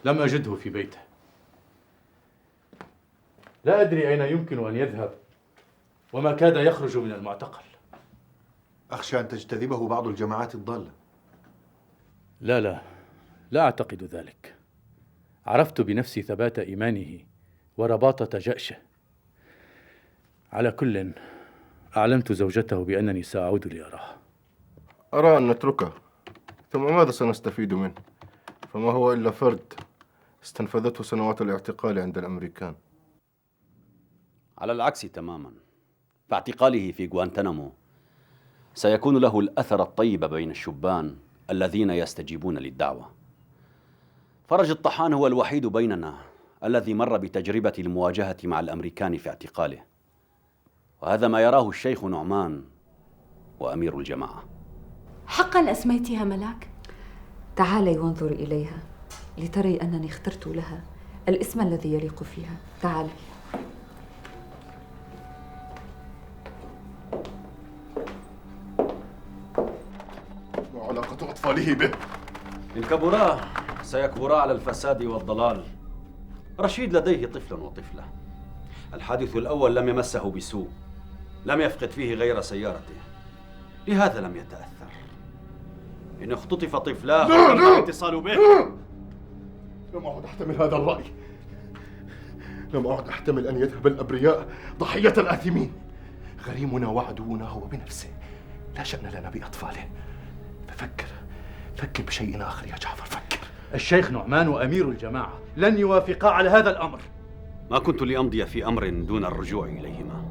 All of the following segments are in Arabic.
لم أجده في بيته. لا أدري أين يمكن أن يذهب، وما كاد يخرج من المعتقل. أخشى أن تجتذبه بعض الجماعات الضالة. لا، لا أعتقد ذلك. عرفت بنفسي ثبات إيمانه ورباطة جأشه. على كل، أعلمت زوجته بأنني سأعود لأراه. أرى أن نتركه، ثم ماذا سنستفيد منه؟ فما هو إلا فرد استنفذته سنوات الاعتقال عند الأمريكان. على العكس تماما، فاعتقاله في غوانتنامو سيكون له الأثر الطيب بين الشبان الذين يستجيبون للدعوة. فرج الطحان هو الوحيد بيننا الذي مر بتجربة المواجهة مع الأمريكان في اعتقاله، وهذا ما يراه الشيخ نعمان وأمير الجماعة. حقا أسميتها ملاك؟ تعالي وانظري إليها لتري أنني اخترت لها الاسم الذي يليق فيها. تعالي. ما علاقة أطفاله به؟ إن كبرا سيكبرا على الفساد والضلال. رشيد لديه طفل وطفلة. الحادث الأول لم يمسه بسوء، لم يفقد فيه غير سيارته، لهذا لم يتأثر. إن اختطف طفلاه تم الاتصال به. لم أعد أحتمل هذا الرأي. لم أعد أحتمل أن يذهب الأبرياء ضحية الآثمين. غريمنا وعدونا هو بنفسه، لا شأن لنا بأطفاله. فكر بشيء آخر يا جعفر، فكر. الشيخ نعمان وأمير الجماعة لن يوافقا على هذا الأمر. ما كنت لأمضي في أمر دون الرجوع إليهما.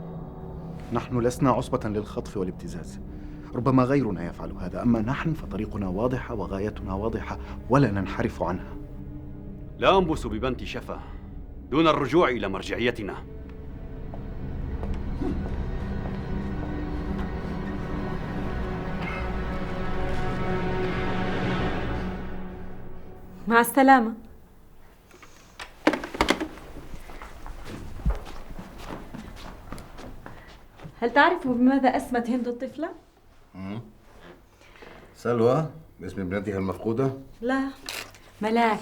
نحن لسنا عصبة للخطف والابتزاز، ربما غيرنا يفعل هذا، أما نحن فطريقنا واضحة وغايتنا واضحة ولا ننحرف عنها. لا أنبس ببنت شفا دون الرجوع إلى مرجعيتنا. مع السلامة. هل تعرف بماذا أسمت هند الطفلة؟ سلوى باسم ابنتها المفقودة؟ لا، ملاك.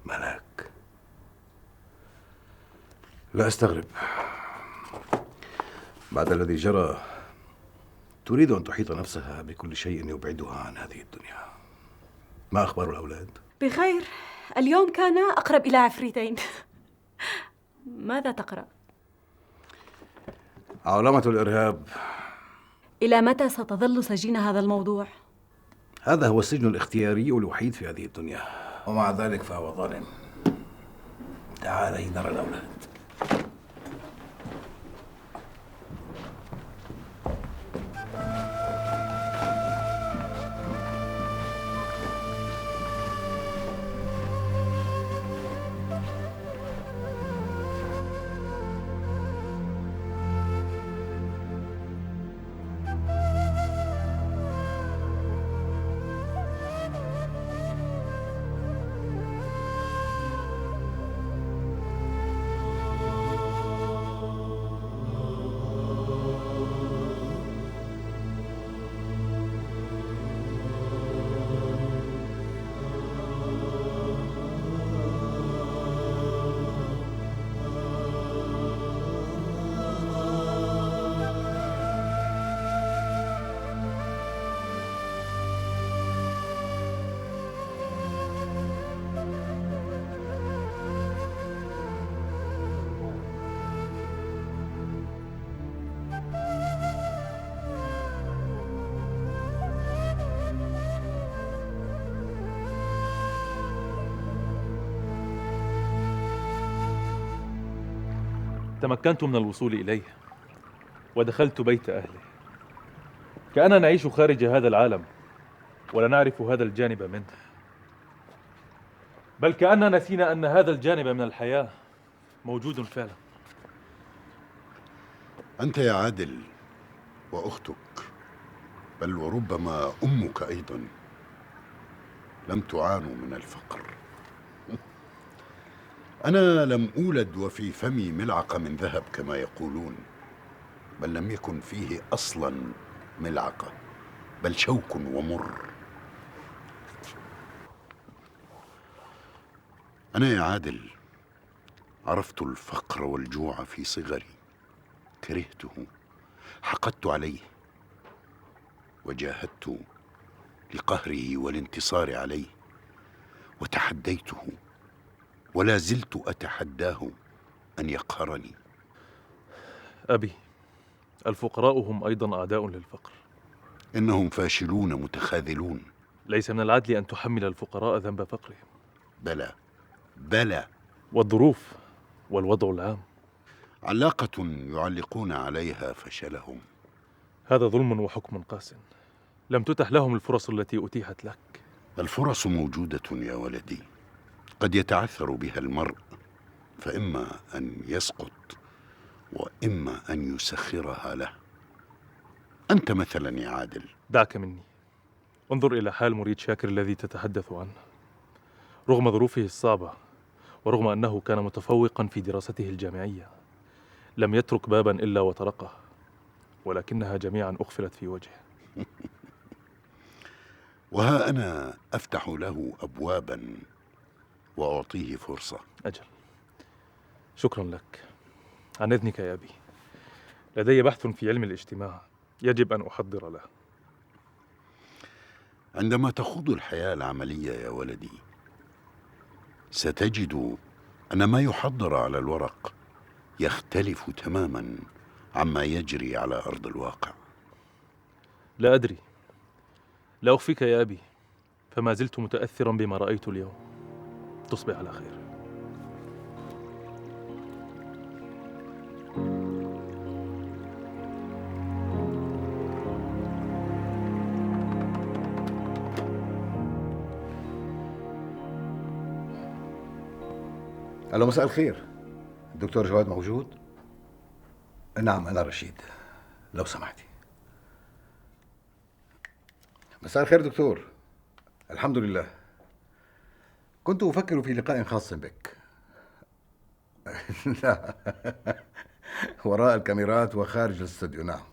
ملاك؟ لا أستغرب بعد الذي جرى. تريد أن تحيط نفسها بكل شيء يبعدها عن هذه الدنيا. ما أخبار الأولاد؟ بخير، اليوم كان أقرب إلى عفريتين. ماذا تقرأ؟ عولمة الإرهاب. إلى متى ستظل سجين هذا الموضوع؟ هذا هو السجن الاختياري الوحيد في هذه الدنيا، ومع ذلك فهو ظالم. تعالي نرى الأولاد. تمكنت من الوصول إليه ودخلت بيت أهله. كأننا نعيش خارج هذا العالم ولا نعرف هذا الجانب منه، بل كأننا نسينا أن هذا الجانب من الحياة موجود فعلا. أنت يا عادل وأختك، بل وربما أمك أيضا، لم تعانوا من الفقر. أنا لم أولد وفي فمي ملعقة من ذهب كما يقولون، بل لم يكن فيه أصلا ملعقة، بل شوك ومر. أنا يا عادل عرفت الفقر والجوع في صغري، كرهته، حقدت عليه، وجاهدت لقهره والانتصار عليه، وتحديته ولا زلت أتحداه أن يقهرني. أبي، الفقراء هم أيضا أعداء للفقر. إنهم فاشلون متخاذلون. ليس من العدل أن تحمل الفقراء ذنب فقرهم. بلى بلى. والظروف والوضع العام. علاقة يعلقون عليها فشلهم. هذا ظلم وحكم قاس. لم تتح لهم الفرص التي أتيحت لك. الفرص موجودة يا ولدي، قد يتعثر بها المرء، فإما أن يسقط وإما أن يسخرها له. أنت مثلا يا عادل. دعك مني. انظر إلى حال مريد شاكر الذي تتحدث عنه. رغم ظروفه الصعبة ورغم أنه كان متفوقا في دراسته الجامعية، لم يترك بابا إلا وطرقه، ولكنها جميعا أقفلت في وجهه. وها أنا أفتح له أبوابا وأعطيه فرصة. أجل. شكرا لك. عن إذنك يا أبي، لدي بحث في علم الاجتماع يجب أن أحضر له. عندما تخوض الحياة العملية يا ولدي ستجد أن ما يحضر على الورق يختلف تماما عما يجري على أرض الواقع. لا أدري، لا أخفيك يا أبي، فما زلت متأثرا بما رأيت اليوم. تصبح على خير. الو، مساء الخير. الدكتور جواد موجود؟ نعم، أنا رشيد، لو سمحتي. مساء الخير دكتور. الحمد لله، كنت أفكر في لقاء خاص بك. لا، وراء الكاميرات وخارج الاستوديو. نعم،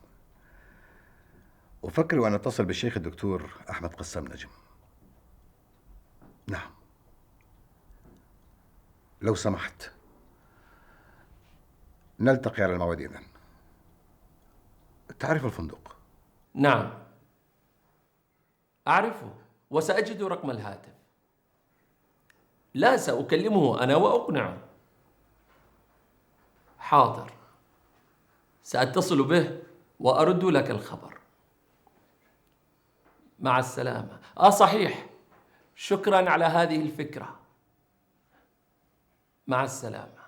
أفكر أن أتصل بالشيخ الدكتور أحمد قسام نجم. نعم، لو سمحت نلتقي على الموعد إذن. تعرف الفندق؟ نعم أعرفه، وسأجد رقم الهاتف. لا، سأكلمه أنا وأقنعه. حاضر، سأتصل به وأرد لك الخبر. مع السلامة. صحيح، شكرا على هذه الفكرة. مع السلامة.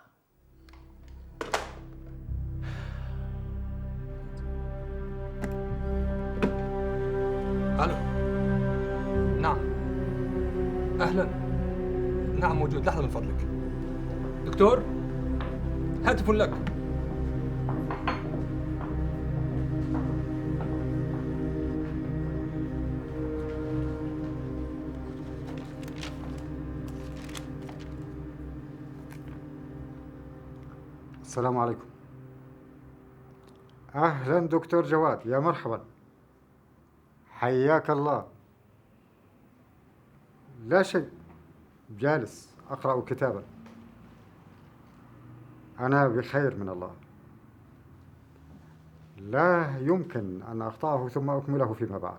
الو. نعم، اهلا. نعم موجود، لحظه من فضلك. دكتور، هاتف لك. السلام عليكم. أهلا دكتور جواد، يا مرحبا، حياك الله. لا شيء، جالس أقرأ كتابا. أنا بخير من الله، لا يمكن أن أقطعه ثم أكمله فيما بعد.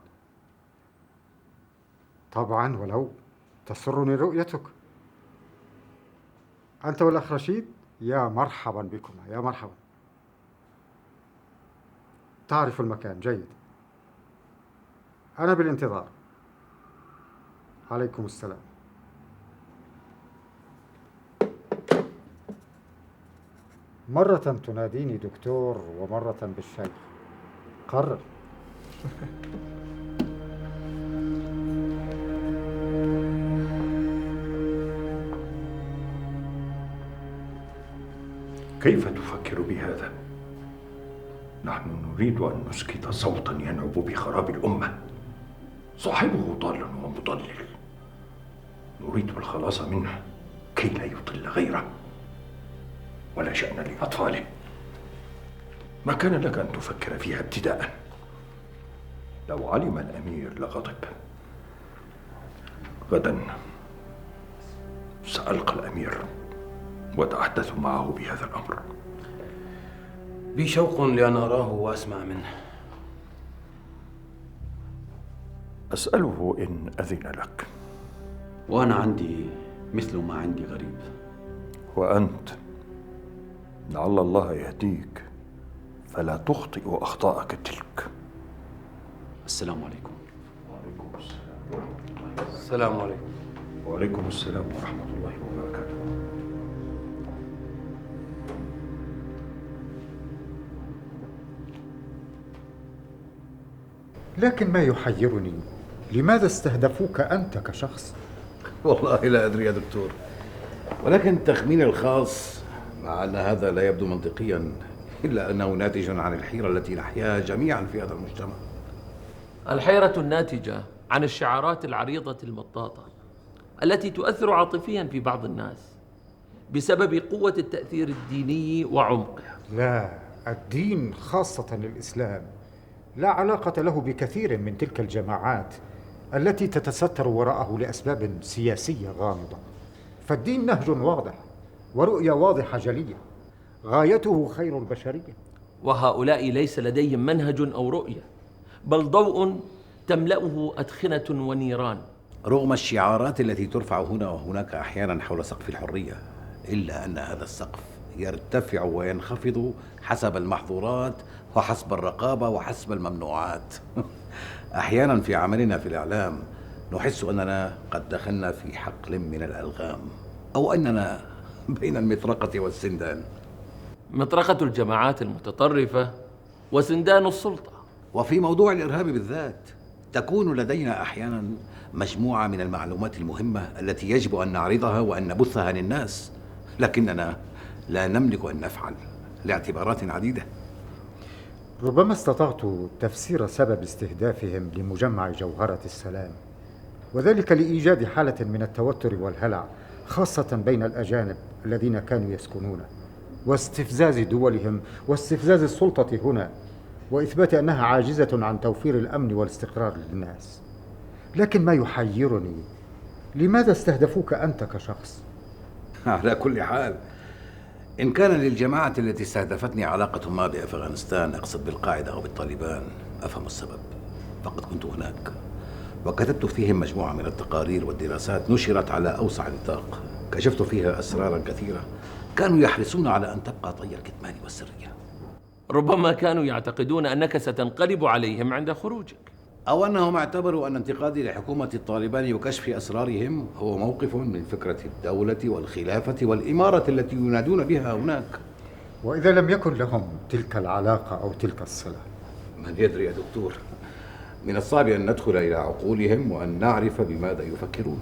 طبعا، ولو تسرني رؤيتك. أنت والأخ رشيد، يا مرحبا بكما، يا مرحبا. تعرف المكان جيد. أنا بالانتظار. عليكم السلام. مرة تناديني دكتور ومرة بالشيخ، قرر. كيف تفكر بهذا؟ نحن نريد أن نسكت صوتا ينعب بخراب الأمة، صاحبه ضال ومضلل، نريد الخلاص منه كي لا يضل غيره، ولا شأن لأطفاله. ما كان لك أن تفكر فيها ابتداء. لو علم الأمير لغضب. غدا سألقى الأمير وأتحدث معه بهذا الأمر. بي شوق لأن أراه وأسمع منه. أسأله إن أذن لك. وأنا عندي مثل ما عندي غريب. وأنت لعل الله يهديك فلا تخطئ أخطاءك تلك. السلام عليكم. وعليكم السلام. السلام عليكم. وعليكم السلام ورحمة الله وبركاته. لكن ما يحيرني، لماذا استهدفوك أنت كشخص؟ والله لا أدري يا دكتور، ولكن تخميني الخاص، مع أن هذا لا يبدو منطقيا، إلا أنه ناتج عن الحيرة التي نحياها جميعا في هذا المجتمع. الحيرة الناتجة عن الشعارات العريضة المطاطة التي تؤثر عاطفيا في بعض الناس بسبب قوة التأثير الديني وعمقه. لا، الدين خاصة الإسلام لا علاقة له بكثير من تلك الجماعات التي تتستر وراءه لأسباب سياسية غامضة. فالدين نهج واضح ورؤية واضحة جلية، غايته خير البشرية. وهؤلاء ليس لديهم منهج أو رؤية، بل ضوء تملأه أدخنة ونيران. رغم الشعارات التي ترفع هنا وهناك أحيانا حول سقف الحرية، إلا أن هذا السقف يرتفع وينخفض حسب المحظورات وحسب الرقابة وحسب الممنوعات. أحيانا في عملنا في الإعلام نحس أننا قد دخلنا في حقل من الألغام، أو أننا بين المطرقة والسندان. مطرقة الجماعات المتطرفة وسندان السلطة. وفي موضوع الإرهاب بالذات تكون لدينا أحيانا مجموعة من المعلومات المهمة التي يجب أن نعرضها وأن نبثها للناس، لكننا لا نملك أن نفعل لاعتبارات عديدة. ربما استطعت تفسير سبب استهدافهم لمجمع جوهرة السلام، وذلك لإيجاد حالة من التوتر والهلع خاصة بين الأجانب الذين كانوا يسكنونه، واستفزاز دولهم واستفزاز السلطة هنا، وإثبات أنها عاجزة عن توفير الأمن والاستقرار للناس. لكن ما يحيرني، لماذا استهدفوك أنت كشخص؟ على كل حال، إن كان للجماعة التي استهدفتني علاقة ما بأفغانستان، أقصد بالقاعدة أو بالطالبان، أفهم السبب. فقد كنت هناك وكتبت فيهم مجموعة من التقارير والدراسات نشرت على أوسع نطاق، كشفت فيها أسرارا كثيرة كانوا يحرصون على أن تبقى طي الكتمان والسرية. ربما كانوا يعتقدون أنك ستنقلب عليهم عند خروجك، أو أنهم اعتبروا أن انتقادي لحكومة الطالبان وكشف أسرارهم هو موقف من فكرة الدولة والخلافة والإمارة التي ينادون بها هناك. وإذا لم يكن لهم تلك العلاقة أو تلك الصلة؟ من يدري يا دكتور، من الصعب أن ندخل إلى عقولهم وأن نعرف بماذا يفكرون.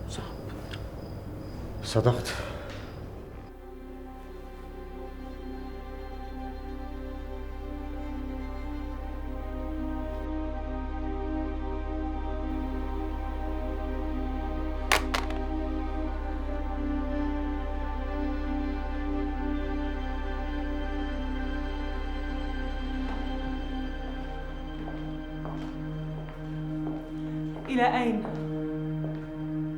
صعب. صدقت. إلى أين؟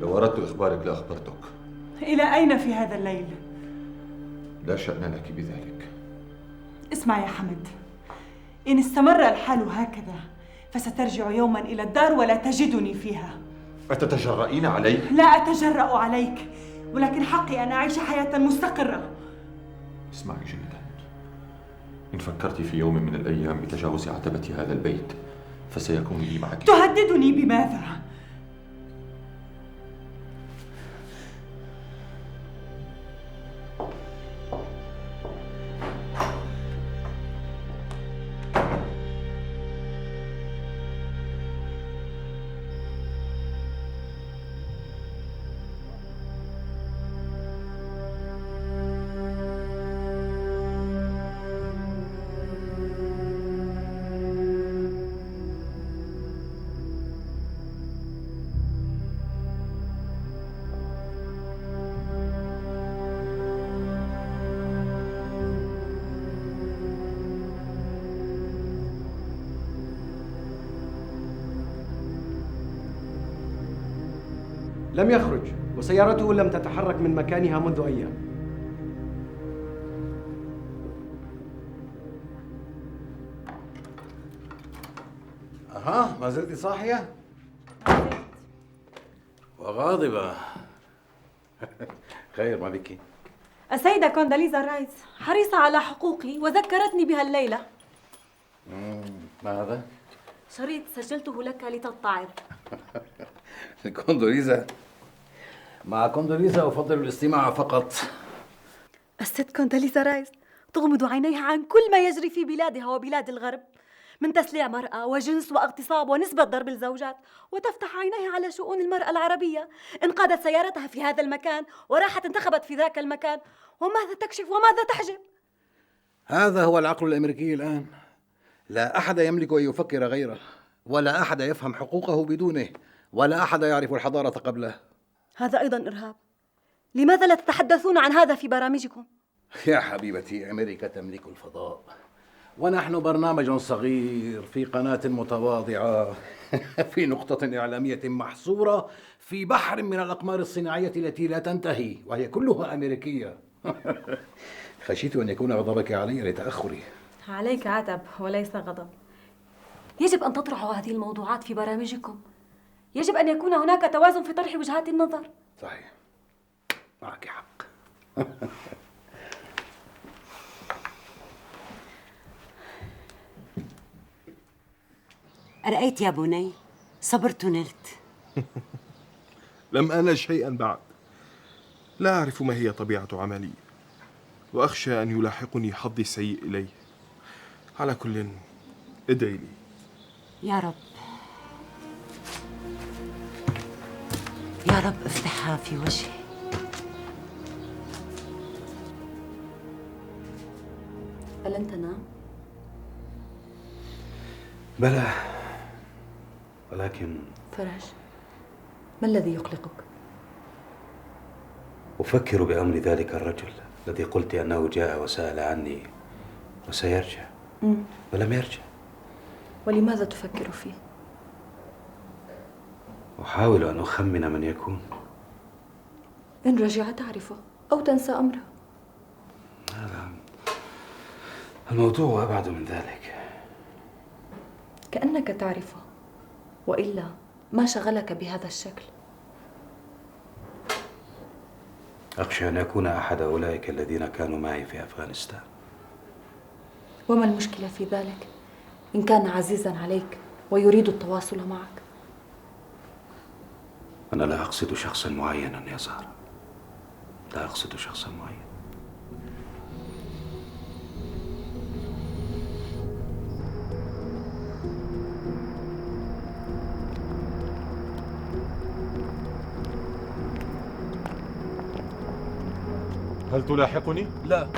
لو أردت إخبارك لأخبرتك. إلى أين في هذا الليل؟ لا شأن لك بذلك. اسمع يا حمد، إن استمر الحال هكذا فسترجع يوما إلى الدار ولا تجدني فيها. أتتجرئين علي؟ لا أتجرأ عليك، ولكن حقي أن أعيش حياة مستقرة. اسمعي جيدا، إن فكرت في يوم من الأيام بتجاوز عتبة هذا البيت فسيكون لي معك. تهددني بماذا؟ لم يخرج، وسيارته لم تتحرك من مكانها منذ أيام. أها، ما زلت صاحية؟ وغاضبة. خير، ما بك؟ السيدة كونداليزا رايس حريصة على حقوقي وذكرتني بها الليلة. ما هذا؟ شريط سجلته لك لتتعظ. كوندوليزا. مع كوندوليزا أفضل الاستماع فقط. الست كونداليزا رايس تغمض عينيها عن كل ما يجري في بلادها وبلاد الغرب من تسليع مرأة وجنس واغتصاب ونسبة ضرب الزوجات، وتفتح عينيها على شؤون المرأة العربية. انقادت سيارتها في هذا المكان وراحت انتخبت في ذاك المكان، وماذا تكشف وماذا تحجب؟ هذا هو العقل الأمريكي الآن. لا أحد يملك أن يفكر غيره، ولا أحد يفهم حقوقه بدونه، ولا أحد يعرف الحضارة قبله. هذا أيضا إرهاب. لماذا لا تتحدثون عن هذا في برامجكم؟ يا حبيبتي، أمريكا تملك الفضاء، ونحن برنامج صغير في قناة متواضعة في نقطة إعلامية محصورة في بحر من الأقمار الصناعية التي لا تنتهي، وهي كلها أمريكية. خشيت أن يكون غضبك علي لتأخري. عليك عتب وليس غضب. يجب أن تطرحوا هذه الموضوعات في برامجكم. يجب أن يكون هناك توازن في طرح وجهات النظر. صحيح، معك حق. أرأيت يا بني؟ صبرت نلت. لم أنل شيئا بعد. لا أعرف ما هي طبيعة عملي، وأخشى أن يلاحقني حظي السيء إليه. على كل، ادعي لي. يا رب، يا رب افتحها في وجهي. ألن تنام؟ بلى، ولكن فرج، ما الذي يقلقك؟ أفكر بأمر ذلك الرجل الذي قلت أنه جاء وسأل عني وسيرجع، ولم يرجع. ولماذا تفكر فيه؟ أحاول أن أخمن من يكون. إن رجع تعرفه أو تنسى أمره. هذا الموضوع أبعد من ذلك. كأنك تعرفه، وإلا ما شغلك بهذا الشكل. أخشى أن يكون أحد أولئك الذين كانوا معي في أفغانستان. وما المشكلة في ذلك إن كان عزيزا عليك ويريد التواصل معك؟ أنا لا أقصد شخصا معينا يا زهرة، لا أقصد شخصا معين. هل تلاحقني؟ لا.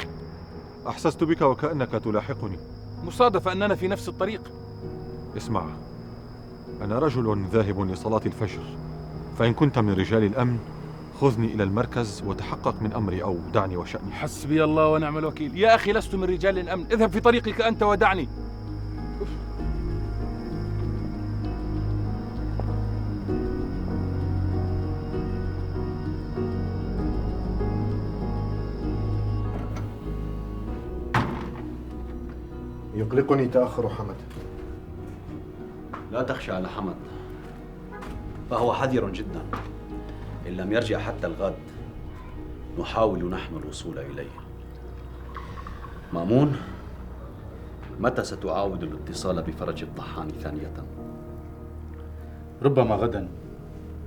أحسست بك وكأنك تلاحقني. مصادفة أننا في نفس الطريق. اسمع، أنا رجل ذاهب لصلاة الفجر، فإن كنت من رجال الأمن خذني إلى المركز وتحقق من أمري أو دعني وشأني. حسبي الله ونعم الوكيل. يا أخي، لست من رجال الأمن. اذهب في طريقك أنت ودعني. يقلقني تأخر حمد. لا تخشى على حمد، فهو حذر جدا. إن لم يرجع حتى الغد نحاول نحن الوصول إليه. مأمون، متى ستعاود الاتصال بفرج الطحان ثانية؟ ربما غدا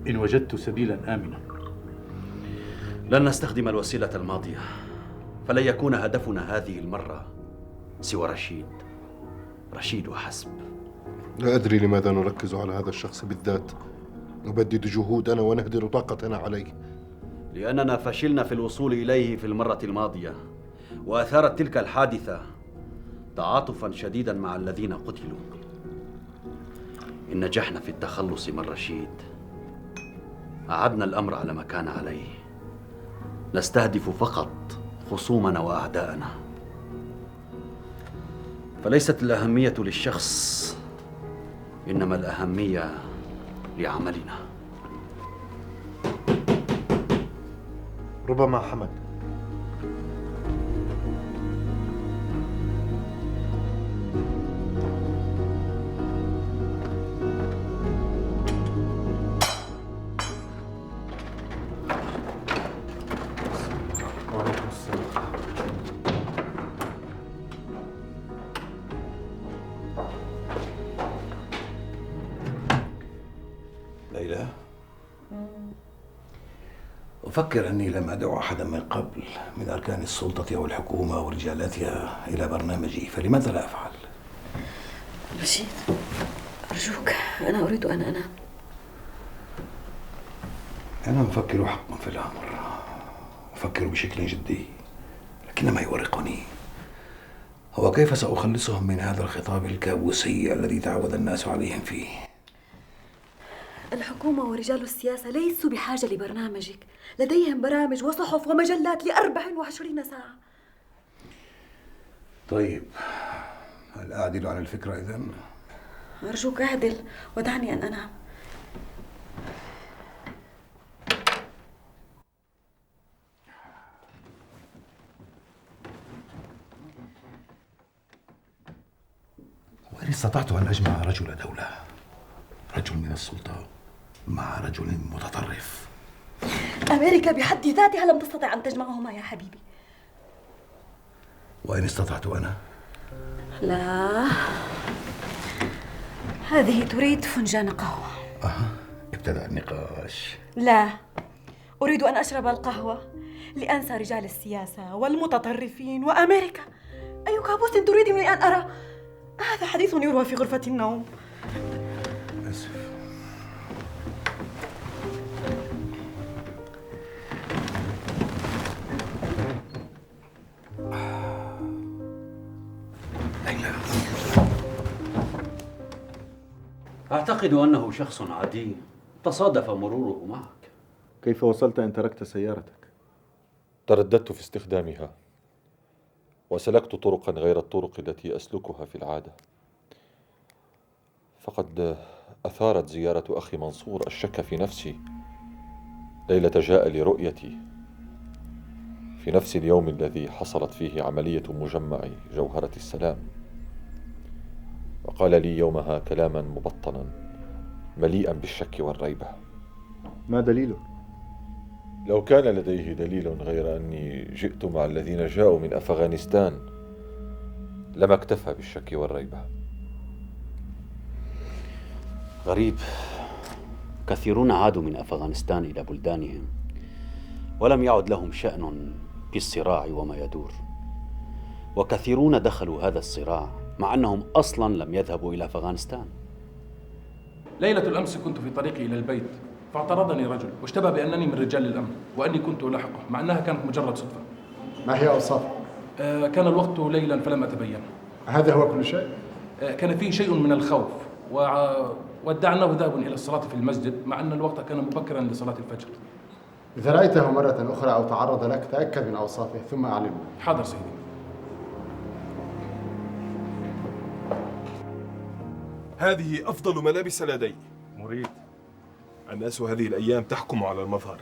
إن وجدت سبيلا آمنا. لن نستخدم الوسيلة الماضية، فلن يكون هدفنا هذه المرة سوى رشيد وحسب. لا أدري لماذا نركز على هذا الشخص بالذات، نبدد جهودنا ونهدر طاقتنا عليه. لأننا فشلنا في الوصول إليه في المرة الماضية، وأثارت تلك الحادثة تعاطفا شديدا مع الذين قتلوا. إن نجحنا في التخلص من رشيد أعدنا الأمر على ما كان عليه، نستهدف فقط خصومنا وأعداءنا. فليست الأهمية للشخص، إنما الأهمية لعملنا. ربما حمد. وعليكم السلام. ليلى، أفكر أني لم أدع أحدا من قبل من أركان السلطة أو الحكومة أو رجالاتها إلى برنامجي، فلماذا لا أفعل؟ رشيد، أرجوك، أنا أريد أن أنام. أنا أفكر حقا في الأمر، أفكر بشكل جدي، لكن ما يورقني هو كيف سأخلصهم من هذا الخطاب الكابوسي الذي تعود الناس عليهم فيه. الحكومة ورجال السياسة ليسوا بحاجة لبرنامجك، لديهم برامج وصحف ومجلات ل24 ساعة. طيب، هل أعدل عن الفكرة إذن؟ أرجوك اعدل ودعني أن أنام. وإن استطعت أن أجمع رجل دولة، رجل من السلطة مع رجل متطرف. أمريكا بحد ذاتها لم تستطع أن تجمعهما يا حبيبي. وإن استطعت أنا؟ لا، هذه تريد فنجان قهوة. ابتدأ النقاش. لا، أريد أن أشرب القهوة لأنسى رجال السياسة والمتطرفين وأمريكا. أي كابوس تريد مني أن أرى؟ هذا حديث يروى في غرفة النوم. آسف. ليلى، أعتقد أنه شخص عادي تصادف مروره معك. كيف وصلت أن تركت سيارتك؟ ترددت في استخدامها وسلكت طرقا غير الطرق التي أسلكها في العادة، فقد أثارت زيارة أخي منصور الشك في نفسي ليلة جاء لرؤيتي في نفس اليوم الذي حصلت فيه عملية مجمع جوهرة السلام، وقال لي يومها كلاما مبطنا مليئا بالشك والريبة. ما دليله؟ لو كان لديه دليل غير أني جئت مع الذين جاءوا من أفغانستان لما اكتفى بالشك والريبة. غريب، كثيرون عادوا من أفغانستان إلى بلدانهم ولم يعد لهم شأن بالصراع وما يدور، وكثيرون دخلوا هذا الصراع مع أنهم أصلا لم يذهبوا إلى أفغانستان. ليلة الأمس كنت في طريقي إلى البيت فاعترضني رجل واشتبه بأنني من رجال الأمن وأني كنت ألاحقه مع أنها كانت مجرد صدفة. ما هي أوصافه؟ كان الوقت ليلا فلم أتبين. هذا هو كل شيء؟ كان فيه شيء من الخوف وادعى أنه ذهب إلى الصلاة في المسجد مع أن الوقت كان مبكرا لصلاة الفجر. إذا رأيته مرة أخرى أو تعرض لك تأكد من أوصافه ثم أعلمه. حاضر سيدي. هذه أفضل ملابس لدي. مريد. الناس هذه الأيام تحكم على المظهر.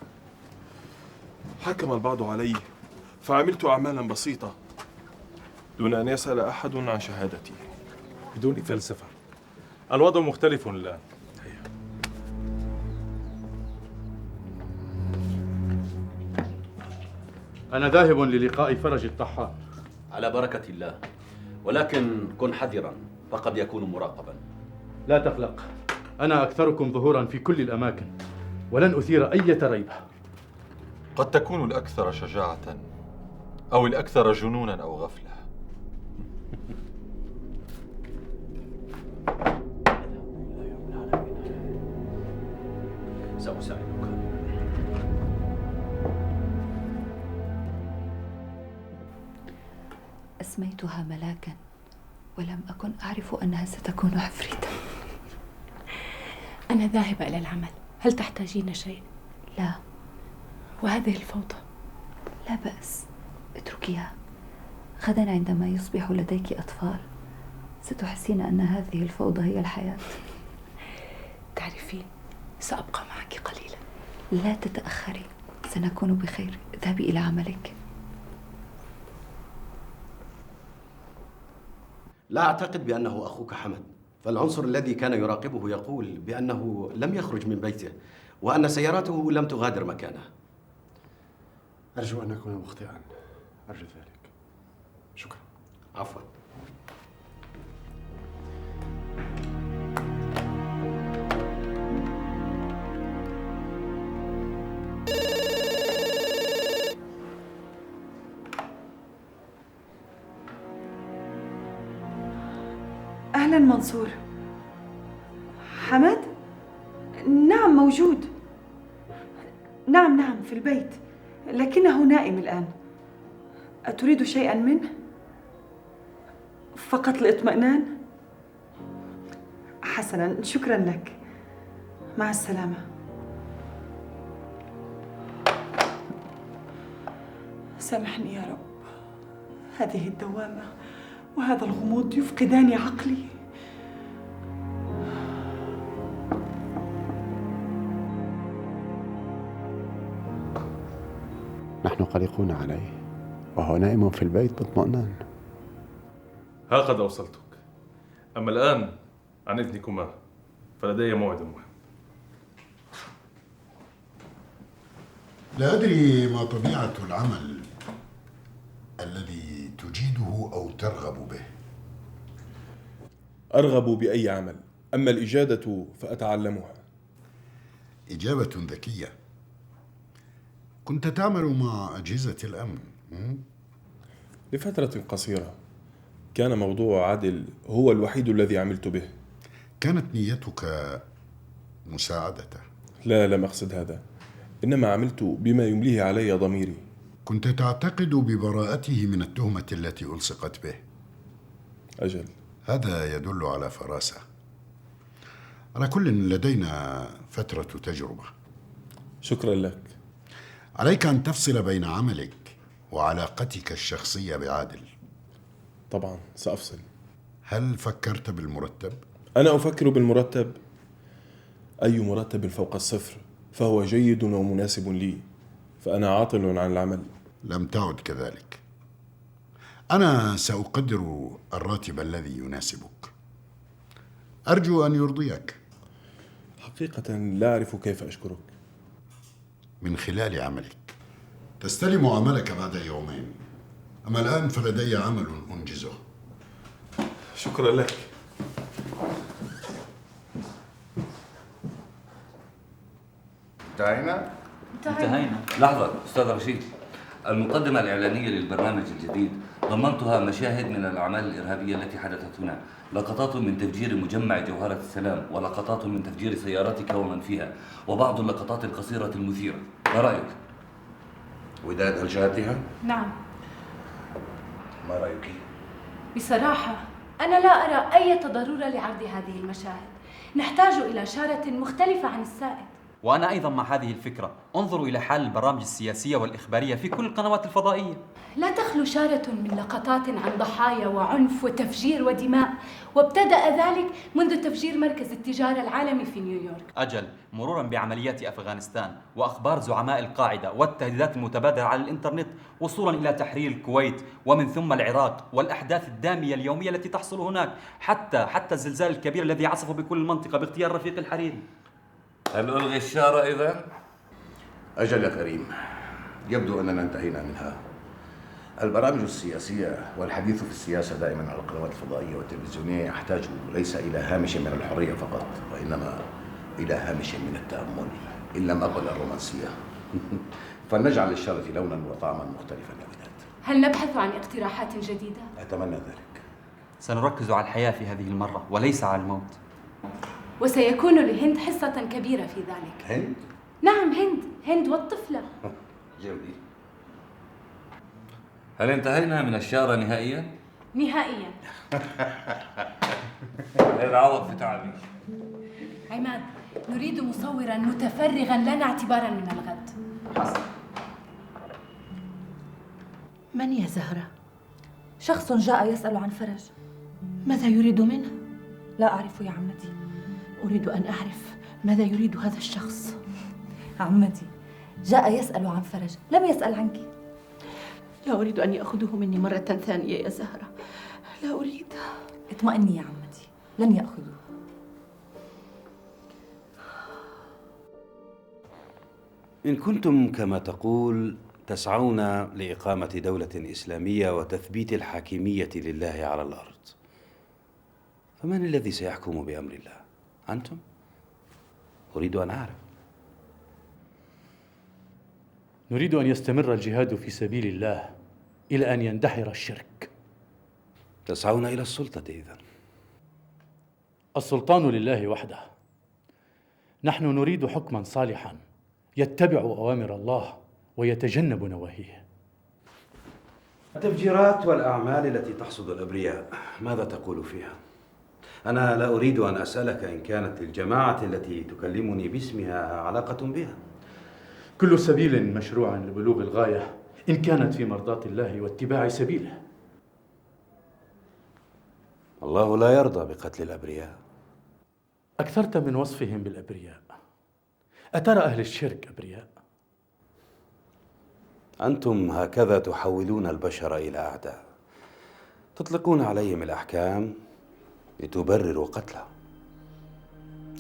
حكم البعض علي فعملت أعمالا بسيطة دون أن يسأل أحد عن شهادتي. بدون فلسفة. الوضع مختلف الآن. أنا ذاهب للقاء فرج الطحان. على بركة الله، ولكن كن حذرا فقد يكون مراقبا. لا تقلق، أنا أكثركم ظهورا في كل الأماكن ولن أثير أي ريبة. قد تكون الأكثر شجاعة أو الأكثر جنونا أو غفلة. سأساعدك. أسميتها ملاكا ولم أكن أعرف أنها ستكون عفريتا. أنا ذاهبة إلى العمل، هل تحتاجين شيء؟ لا. وهذه الفوضى؟ لا بأس، اتركيها. غدا عندما يصبح لديك أطفال ستحسين أن هذه الفوضى هي الحياة. تعرفين، سأبقى معك قليلا. لا تتأخري، سنكون بخير. اذهبي إلى عملك. لا أعتقد بأنه أخوك حمد، فالعنصر الذي كان يراقبه يقول بأنه لم يخرج من بيته وأن سيارته لم تغادر مكانه. أرجو أن أكون مخطئا، أرجو ذلك. شكرا. عفوا. أهلا منصور. حمد؟ نعم موجود. نعم في البيت، لكنه نائم الآن. أتريد شيئا منه؟ فقط الاطمئنان؟ حسنا، شكرا لك. مع السلامة. سامحني يا رب، هذه الدوامة وهذا الغموض يفقدان عقلي. نحن قلقون عليه وهو نائم في البيت باطمئنان. ها قد أوصلتك. أما الآن عن إذنكما فلدي موعد مهم. لا أدري ما طبيعة العمل الذي تجيده أو ترغب به. أرغب بأي عمل، أما الإجادة فأتعلمها. إجابة ذكية. كنت تعمل مع أجهزة الأمن؟ لفترة قصيرة. كان موضوع عادل هو الوحيد الذي عملت به. كانت نيتك مساعدته؟ لا، لم أقصد هذا، إنما عملت بما يمليه علي ضميري. كنت تعتقد ببراءته من التهمة التي ألصقت به؟ أجل. هذا يدل على فراسة. على كل لدينا فترة تجربة. شكرا لك. عليك أن تفصل بين عملك وعلاقتك الشخصية بعادل. طبعا سأفصل. هل فكرت بالمرتب؟ أنا أفكر بالمرتب. أي مرتب فوق الصفر فهو جيد ومناسب لي، فأنا عاطل عن العمل. لم تعد كذلك. أنا سأقدر الراتب الذي يناسبك. أرجو أن يرضيك. حقيقة لا أعرف كيف أشكرك. من خلال عملك. تستلم عملك بعد يومين، أما الآن فلدي عمل أنجزه. شكرا لك. انتهينا؟ لحظة أستاذ رشيد، المقدمة الإعلانية للبرنامج الجديد ضمنتها مشاهد من الأعمال الإرهابية التي حدثت هنا، لقطات من تفجير مجمع جوهرة السلام، ولقطات من تفجير سيارتك ومن فيها، وبعض اللقطات القصيرة المثيرة. ما رأيك؟ وداد، هل شاهدتها؟ نعم. ما رأيك؟ بصراحة أنا لا أرى أي ضرورة لعرض هذه المشاهد. نحتاج إلى شارة مختلفة عن السائد. وأنا أيضا مع هذه الفكرة. انظروا إلى حال البرامج السياسية والإخبارية في كل القنوات الفضائية. لا تخلو شارة من لقطات عن ضحايا وعنف وتفجير ودماء، وابتدأ ذلك منذ تفجير مركز التجارة العالمي في نيويورك. أجل، مرورا بعمليات أفغانستان وأخبار زعماء القاعدة والتهديدات المتبادلة على الإنترنت، وصولا إلى تحرير الكويت ومن ثم العراق والأحداث الدامية اليومية التي تحصل هناك، حتى الزلزال الكبير الذي عصف بكل المنطقة باغتيال رفيق الحريري. هل ألغي الشارة إذن؟ أجل يا كريم، يبدو أننا انتهينا منها. البرامج السياسية والحديث في السياسة دائما على القنوات الفضائية والتلفزيونية يحتاج ليس إلى هامش من الحرية فقط، وإنما إلى هامش من التأمل، إن لم أقل الرومانسية. فلنجعل للشارة لونا وطعما مختلفا يا وداد. هل نبحث عن اقتراحات جديدة؟ أتمنى ذلك. سنركز على الحياة في هذه المرة وليس على الموت. وسيكون لهند حصة كبيرة في ذلك. هند؟ نعم، هند والطفلة. جميل. هل انتهينا من الشارة نهائيا؟ نهائيا. هذا عوض في تعبي. عماد، نريد مصورا متفرغا لنا اعتبارا من الغد. حسن. من يا زهرة؟ شخص جاء يسأل عن فرج. ماذا يريد منه؟ لا أعرف يا عمتي. أريد أن أعرف ماذا يريد هذا الشخص. عمتي، جاء يسأل عن فرج، لم يسأل عنك. لا أريد أن يأخذه مني مرة ثانية يا زهرة، لا أريد. اطمئني يا عمتي، لن يأخذوه. إن كنتم كما تقول تسعون لإقامة دولة إسلامية وتثبيت الحاكمية لله على الأرض، فمن الذي سيحكم بأمر الله؟ أنتم؟ أريد أن أعرف. نريد أن يستمر الجهاد في سبيل الله إلى أن يندحر الشرك. تسعون إلى السلطة إذن؟ السلطان لله وحده. نحن نريد حكما صالحا يتبع أوامر الله ويتجنب نواهيه. التفجيرات والأعمال التي تحصد الأبرياء ماذا تقول فيها؟ أنا لا أريد أن أسألك إن كانت الجماعة التي تكلمني باسمها علاقة بها. كل سبيل مشروع لبلوغ الغاية إن كانت في مرضاة الله واتباع سبيله. الله لا يرضى بقتل الأبرياء. أكثرت من وصفهم بالأبرياء. أترى أهل الشرك أبرياء؟ أنتم هكذا تحولون البشر إلى أعداء، تطلقون عليهم الأحكام لتبرروا قتلهم.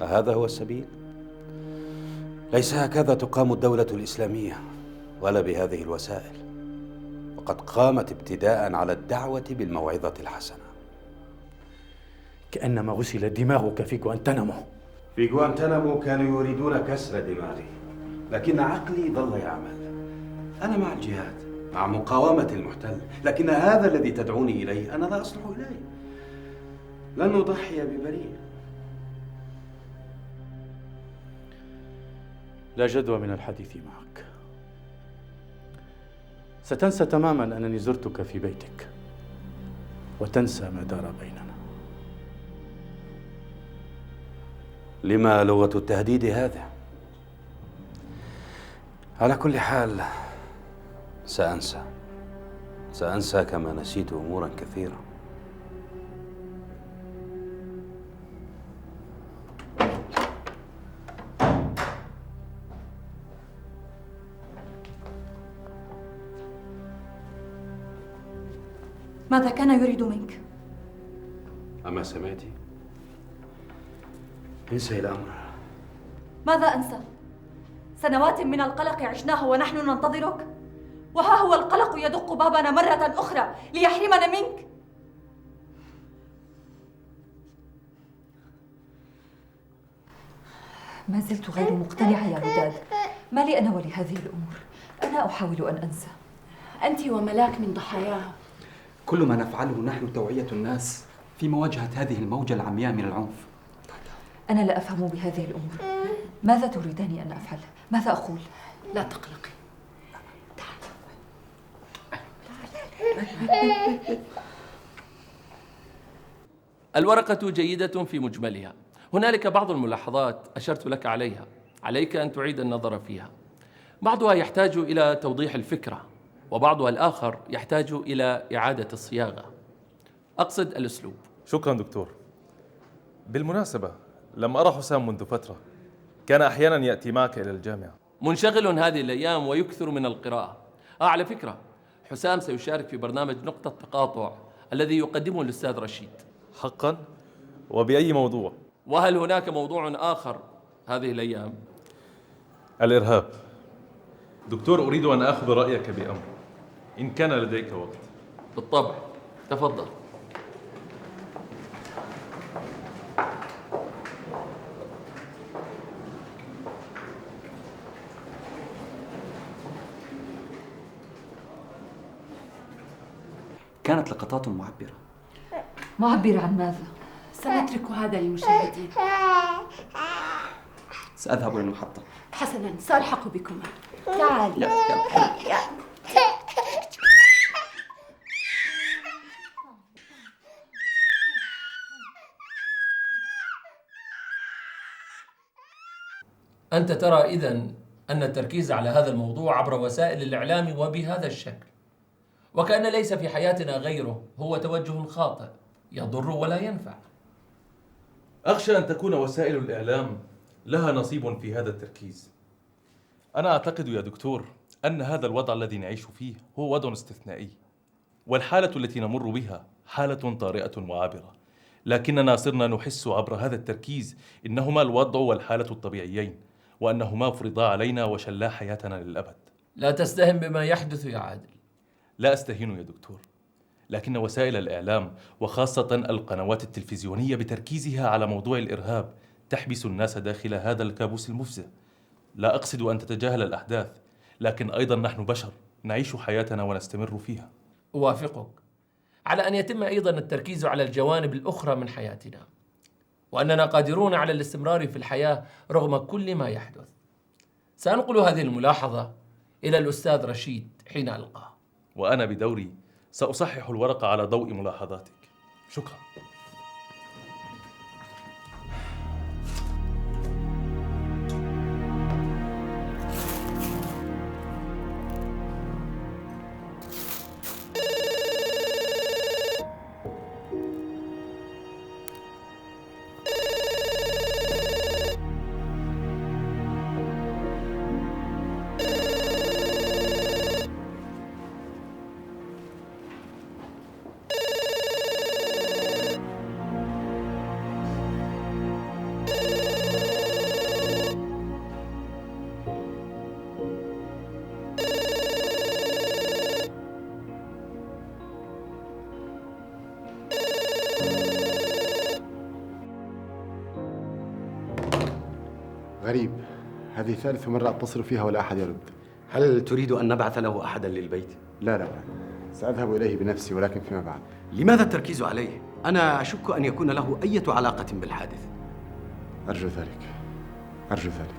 أهذا هو السبيل؟ ليس هكذا تقام الدولة الإسلامية، ولا بهذه الوسائل، وقد قامت ابتداء على الدعوة بالموعظة الحسنة. كأنما غسل دماغك في غوانتنامو. في غوانتنامو كانوا يريدون كسر دماغي، لكن عقلي ظل يعمل. أنا مع الجهاد، مع مقاومة المحتل، لكن هذا الذي تدعوني إليه أنا لا أصلح إليه. لن أضحي ببريء. لا جدوى من الحديث معك. ستنسى تماما أنني زرتك في بيتك، وتنسى ما دار بيننا. لما لغة التهديد هذا؟ على كل حال سأنسى كما نسيت أمورا كثيرة. ماذا كان يريد منك؟ أما سمعت؟ انسي الأمر. ماذا أنسى؟ سنوات من القلق عشناها ونحن ننتظرك، وها هو القلق يدق بابنا مرة أخرى ليحرمنا منك. ما زلت غير مقتنعة يا وداد. ما لي أنا ولهذه الأمور؟ أنا أحاول أن أنسى. أنت وملاك من ضحاياها. كل ما نفعله نحن توعية الناس في مواجهة هذه الموجة العمياء من العنف. أنا لا أفهم بهذه الأمور. ماذا تريدني أن أفعل؟ ماذا أقول؟ لا تقلقي. الورقة جيدة في مجملها، هنالك بعض الملاحظات أشرت لك عليها، عليك أن تعيد النظر فيها. بعضها يحتاج إلى توضيح الفكرة، وبعضها الآخر يحتاج إلى إعادة الصياغة، أقصد الأسلوب. شكرا دكتور. بالمناسبة لم أرى حسام منذ فترة، كان أحيانا يأتي معك إلى الجامعة. منشغل هذه الأيام ويكثر من القراءة. على فكرة، حسام سيشارك في برنامج نقطة تقاطع الذي يقدمه الأستاذ رشيد. حقا؟ وبأي موضوع؟ وهل هناك موضوع آخر هذه الأيام؟ الإرهاب. دكتور، أريد أن آخذ رأيك بأمر إن كان لديك وقت. بالطبع، تفضل. كانت لقطات معبرة. معبرة عن ماذا؟ سنترك هذا للمشاهدين. سأذهب إلى المحطة. حسناً، سألحق بكما. تعالي. أنت ترى إذن أن التركيز على هذا الموضوع عبر وسائل الإعلام وبهذا الشكل، وكأن ليس في حياتنا غيره، هو توجه خاطئ يضر ولا ينفع. أخشى أن تكون وسائل الإعلام لها نصيب في هذا التركيز. أنا أعتقد يا دكتور أن هذا الوضع الذي نعيش فيه هو وضع استثنائي، والحالة التي نمر بها حالة طارئة وعابرة، لكننا صرنا نحس عبر هذا التركيز إنهما الوضع والحالة الطبيعيين، وأنهما فرضا علينا وشلا حياتنا للأبد. لا تستهن بما يحدث يا عادل. لا أستهين يا دكتور، لكن وسائل الإعلام وخاصة القنوات التلفزيونية بتركيزها على موضوع الإرهاب تحبس الناس داخل هذا الكابوس المفزع. لا أقصد أن تتجاهل الأحداث، لكن أيضا نحن بشر نعيش حياتنا ونستمر فيها. أوافقك على أن يتم أيضا التركيز على الجوانب الأخرى من حياتنا، وأننا قادرون على الاستمرار في الحياة رغم كل ما يحدث. سأنقل هذه الملاحظة إلى الأستاذ رشيد حين ألقاه. وأنا بدوري سأصحح الورقة على ضوء ملاحظاتك. شكرا. غريب، هذه ثالث مرة أتصل فيها ولا أحد يرد. هل تريد أن نبعث له أحدا للبيت؟ لا، سأذهب إليه بنفسي ولكن فيما بعد. لماذا التركيز عليه؟ أنا أشك أن يكون له أي علاقة بالحادث. أرجو ذلك، أرجو ذلك.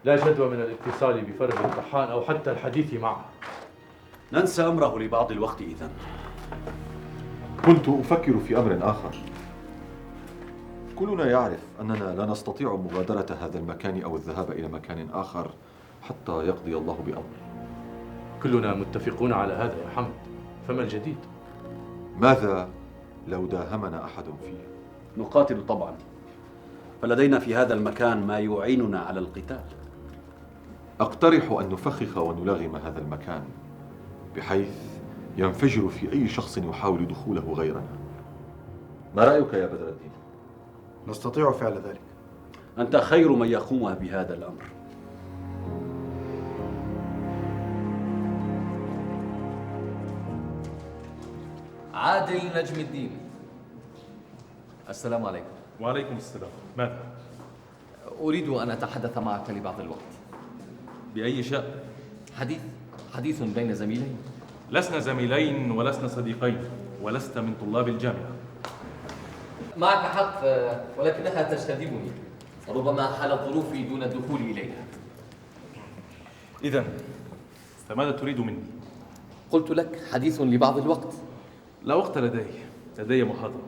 لا جدوى من الاتصال بفرد الطحان أو حتى الحديث معه. ننسى أمره لبعض الوقت إذن. كنت أفكر في أمر آخر. كلنا يعرف أننا لا نستطيع مغادرة هذا المكان أو الذهاب إلى مكان آخر حتى يقضي الله بأمر. كلنا متفقون على هذا يا حمد، فما الجديد؟ ماذا لو داهمنا أحد فيه؟ نقاتل طبعا، فلدينا في هذا المكان ما يعيننا على القتال. أقترح أن نفخخ ونلغم هذا المكان بحيث ينفجر في أي شخص يحاول دخوله غيرنا. ما رأيك يا بدر الدين؟ نستطيع فعل ذلك. أنت خير من يقوم بهذا الأمر. عادل نجم الدين، السلام عليكم. وعليكم السلام. ماذا؟ أريد أن أتحدث معك لبعض الوقت. بأي شأن؟ حديث بين زميلين. لسنا زميلين ولسنا صديقين، ولست من طلاب الجامعة. معك حق، ولكنها تجتذبني، ربما حالت ظروفي دون الدخول إليها. إذن فماذا تريد مني؟ قلت لك حديث لبعض الوقت. لا وقت لدي محاضرة.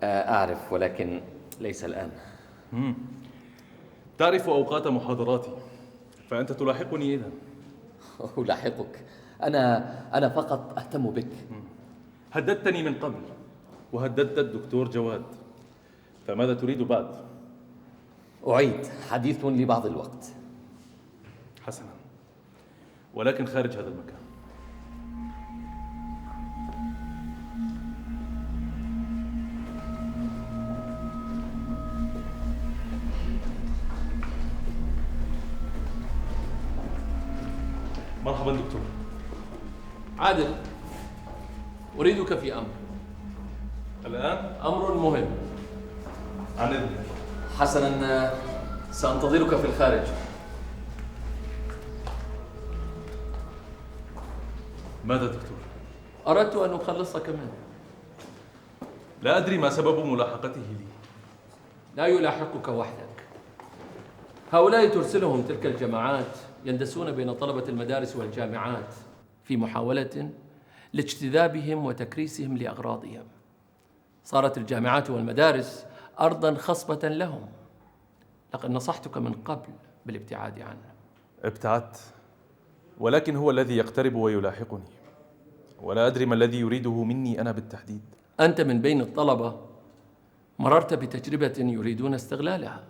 أعرف، ولكن ليس الآن. تعرف أوقات محاضراتي، فأنت تلاحقني إذن. ألاحقك، أنا فقط أهتم بك. هددتني من قبل وهددت الدكتور جواد، فماذا تريد بعد؟ أعيد حديث لبعض الوقت. حسنا، ولكن خارج هذا المكان. مرحبا دكتور. عادل، أريدك في أمر. الآن؟ أمر مهم. عن إذنك. حسنا، سأنتظرك في الخارج. ماذا دكتور؟ أردت أن أخلصك منه. لا أدري ما سبب ملاحقته لي. لا يلاحقك وحدك. هؤلاء ترسلهم تلك الجماعات يندسون بين طلبة المدارس والجامعات في محاولة لاجتذابهم وتكريسهم لأغراضهم. صارت الجامعات والمدارس أرضاً خصبة لهم. لقد نصحتك من قبل بالابتعاد عنه. ابتعدت، ولكن هو الذي يقترب ويلاحقني، ولا أدري ما الذي يريده مني أنا بالتحديد. أنت من بين الطلبة مررت بتجربة يريدون استغلالها،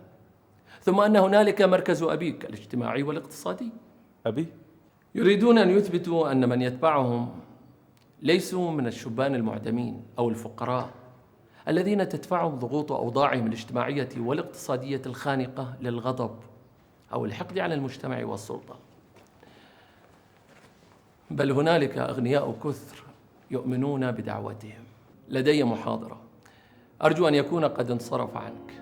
ثم أن هنالك مركز أبيك الاجتماعي والاقتصادي. أبي؟ يريدون أن يثبتوا أن من يتبعهم ليسوا من الشبان المعدمين أو الفقراء الذين تدفعهم ضغوط أوضاعهم الاجتماعية والاقتصادية الخانقة للغضب أو الحقد على المجتمع والسلطة، بل هنالك أغنياء كثر يؤمنون بدعوتهم. لدي محاضرة، أرجو أن يكون قد انصرف عنك.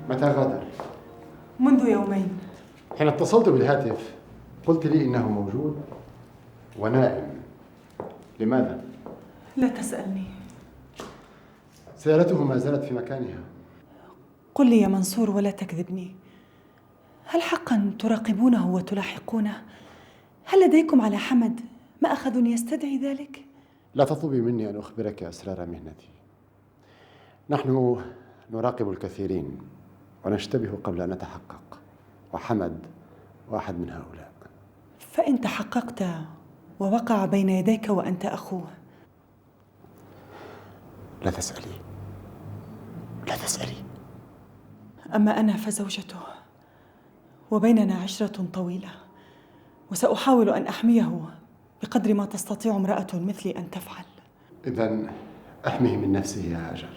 متى غادر؟ منذ يومين. حين اتصلت بالهاتف قلت لي إنه موجود ونائم. لماذا؟ لا تسألني. سيارته ما زالت في مكانها. قل لي يا منصور ولا تكذبني، هل حقا تراقبونه وتلاحقونه؟ هل لديكم على حمد ما أخذ يستدعي ذلك؟ لا تطلبي مني أن أخبرك أسرار مهنتي. نحن نراقب الكثيرين ونشتبه قبل أن نتحقق، وحمد واحد من هؤلاء. فإن تحققت ووقع بين يديك وأنت أخوه. لا تسألي، لا تسألي. أما أنا فزوجته، وبيننا عشرة طويلة، وسأحاول أن أحميه بقدر ما تستطيع امرأة مثلي أن تفعل. إذن احمه من نفسه يا هاجر.